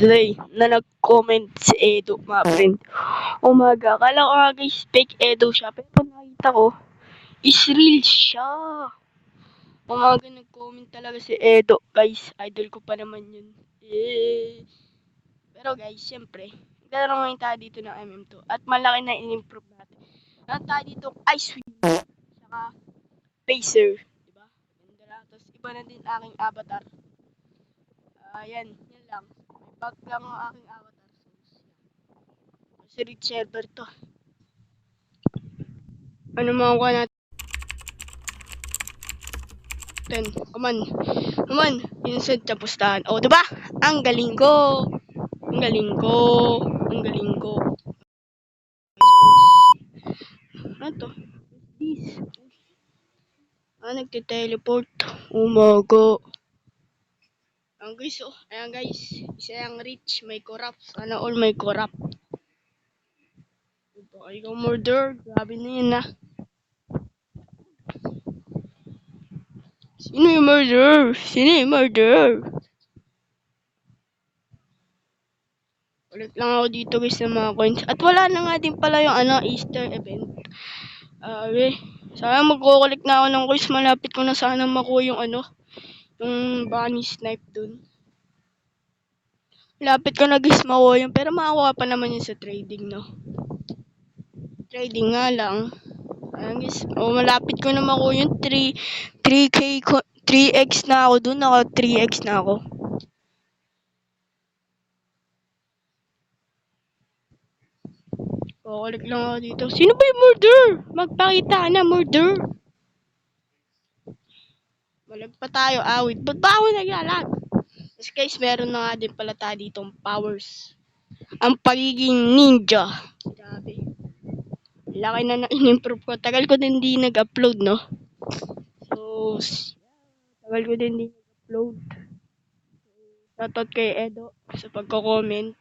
today na nag-comment si Edo, mga friend. Umaga, akala ko nga guys, fake Edo siya. Pero nakita ko, is real siya. Umaga nag-comment talaga si Edo. Guys, idol ko pa naman yun. Eh. Pero guys, syempre, naglalaro ngayon tayo dito ng MM2. At malaki na in-improve natin. Meron tayo dito Ice Wheel. Saka Pacer. Diba? Ganda na. Tapos iba na din aking avatar. Yan lang. May bag lang ang aking avatar. Si Rich Server to. Ano makukuha natin? Come on. Come on. Innocent na pustahan. Oh, diba? Ang galing ko. Ang galing ko. Ang galing ko. Ano to? This. Nagte-teleport. Umago. Ayan guys, oh. Ayan guys. Isa yung rich. May corrupt. Sana all may corrupt. Ito, ikaw murder. Grabe na yun na. Sino yung murder? Sino yung murder? Ulit lang ako dito guys ng mga coins. At wala na nga din pala yung Easter event. Sana magkukulik na ako ng coins. Malapit ko na sana makuha yung yung bunny snipe dun. Malapit ko na guys makuha yun. Pero makakuha pa naman yun sa trading, no? Trading nga lang. Ayan guys. Malapit ko na makuha yung 3x na ako dun. Naka 3x na ako. Kukulik lang ako dito. Sino ba yung murder? Magpakita ka na, murder. Malag pa tayo, awit. Ba't ba ako naglalag? Tapos guys, meron na nga din pala tayo ditong powers. Ang pagiging ninja. Grabe. Laki na in-improve ko. Tagal ko din di nag-upload, no? So, tagal ko din di nag-upload. Shoutout kay Edo sa pagko-comment.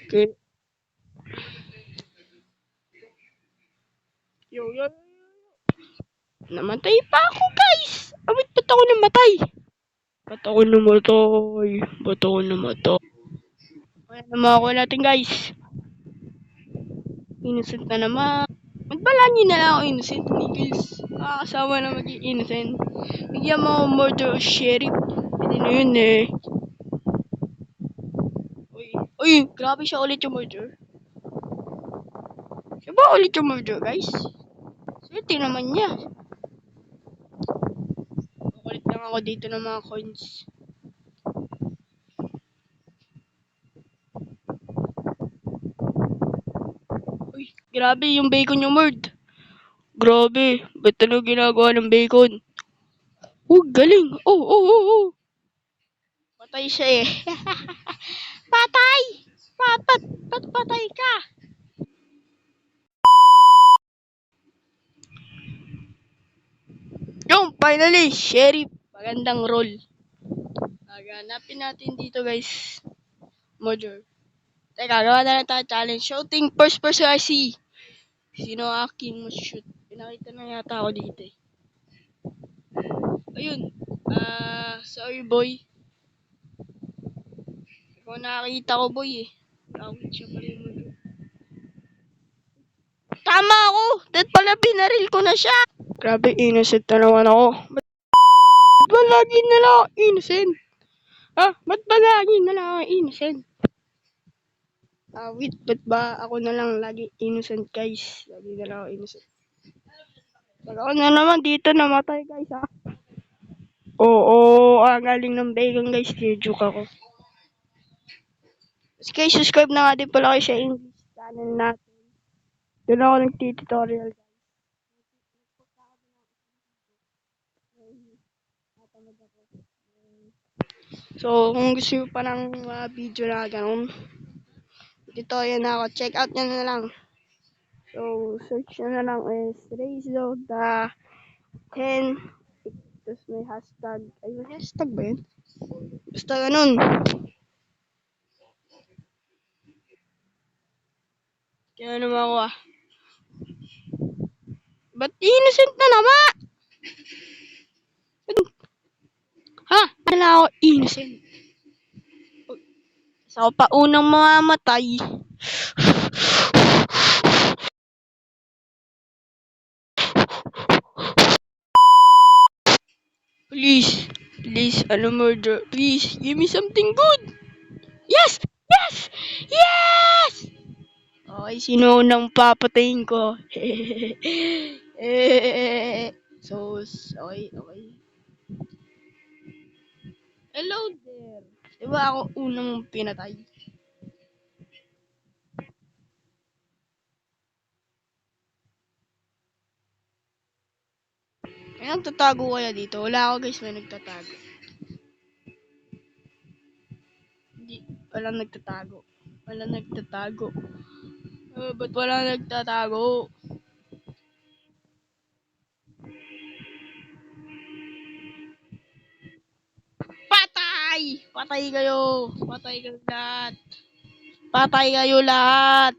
Okay. Yo. Namatay pa ako, guys! Awit, ba't ako namatay? Ba't ako namatay? Kaya naman ako natin, guys. Innocent na naman. Magpala nyo na lang ako innocent, Nichols. Nakakasawa na maging innocent. Bigyan mo ako murder o sheriff. Pwede na yun eh. Uy, grabe siya ulit yung murder. Siya ba ulit yung murder, guys? Swerte naman niya. Kukulit lang ako dito ng mga coins. Uy, grabe yung bacon yung murd. Grabe, ba't ano ginagawa ng bacon? Galing. Oh. Patay siya eh. Patay! Patay ka! Yung, finally, sheriff. Magandang role. Hanapin natin dito, guys. Murder. Teka, gawa na lang tayo challenge. Shooting first person I see. Sino aking shoot? Pinakita na yata ako dito eh. Ayun. Sorry boy. Ikaw nakakita ko boy eh. Awit siya pala yung murder. Tama ako! Dahil pala binaril ko na siya! Grabe, innocent na naman ako. Ba't ba lagi na lang ako innocent? Ba't ba lagi na lang ako innocent? Wait, ba't ba ako na lang lagi innocent, guys? Lagi na lang ako innocent. Pag ako na naman dito namatay, guys, ha? Oo, galing ng bacon, guys. Joke ako. Guys, subscribe na nga din pala kayo sa English channel natin. Doon ako nagtitutorial, guys. So, kung gusto nyo pa ng video na gano'n, dito yan ako. Check out nyo na lang. So, search nyo na lang is Razo the 10. Tapos may hashtag. Ay, may hashtag ba yun? Basta ganun. Kaya naman ako Ba't innocent na naman? Ha? Wala ako innocent. Isa ako pa unang mamamatay. Please. Please, ano murder? Please, give me something good. Yes! Yes! Yes! Okay, sino unang papatayin ko? So, okay, okay. Hello there. Diba ako unang pinatay? May nagtatago kaya dito? Wala ako guys, may nagtatago. Hindi, walang nagtatago. Walang nagtatago. Ba't wala nagtatago? Patay! Patay kayo! Patay kayo lahat! Patay kayo lahat!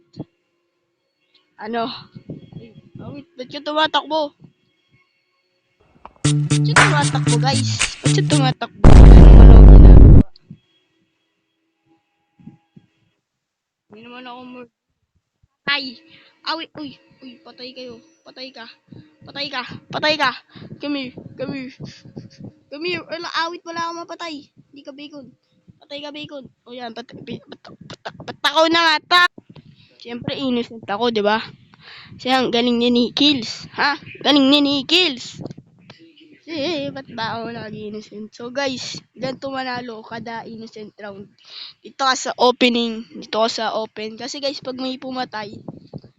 Ano? Wait, ba't ka tumatakbo? Ba't siya tumatakbo guys? Ba't siya tumatakbo? Ano naman ako ginagawa? Hindi naman ako patay! Awit! Uy! Uy! Patay kayo! Patay ka! Patay ka! Patay ka! Come here! Come here! Come here! Wala, awit, wala akong mapatay! Hindi ka bacon! Patay ka bacon! O yan, ba't ako nakata? Siyempre innocent ako, di ba? Kasi ang galing niya ni Kills. Ha? Galing niya ni Kills. Ba't ba ako nag-innocent? So guys, ganito manalo kada innocent round. Dito ka sa opening. Dito ka sa open. Kasi guys, pag may pumatay,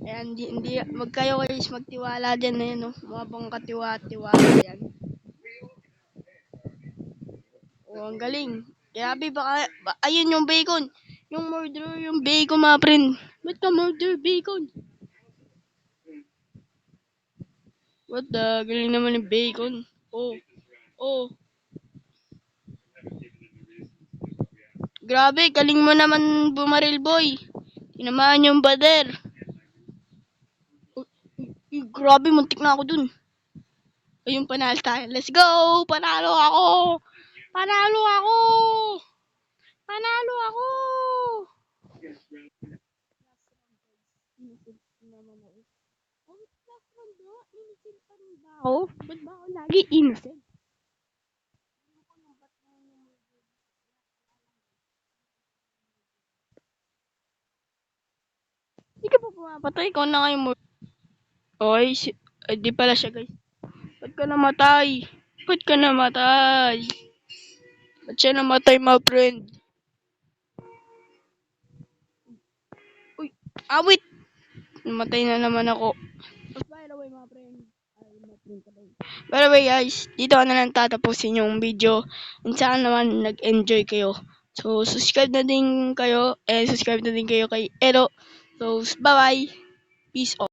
ayan, hindi, wag kayo guys magtiwala dyan na yan, no? Mga bang katiwa-tiwala yan. Oh, ang galing. Grabe, ayun yung bacon. Yung murderer, yung bacon, mga friend. Ba't ka murder bacon? What the? Galing naman yung bacon. Oh, oh. Grabe, galing mo naman bumaril, boy. Tinamaan yung bader. Grabe, muntik na ako dun. Ayun, panalo tayo. Let's go! Panalo ako! Panalo ako! Panalo ako! Innocent naman ako. Oh, last round ba? Innocent pa rin ba ako? Ba't ba ako lagi innocent? Hindi ka pa pumapatay. Ikaw na kayo mo. Okay, di pala siya guys. Ba't ka namatay? Ba't ka namatay? Ba't siya namatay, my friend? Uy, awit! Namatay na naman ako. By the way, mga friend. By the way, guys, dito ko na lang tatapusin yung video. And sana naman nag-enjoy kayo. So, subscribe na din kayo. And subscribe na din kayo kay Edo. So, bye-bye. Peace out.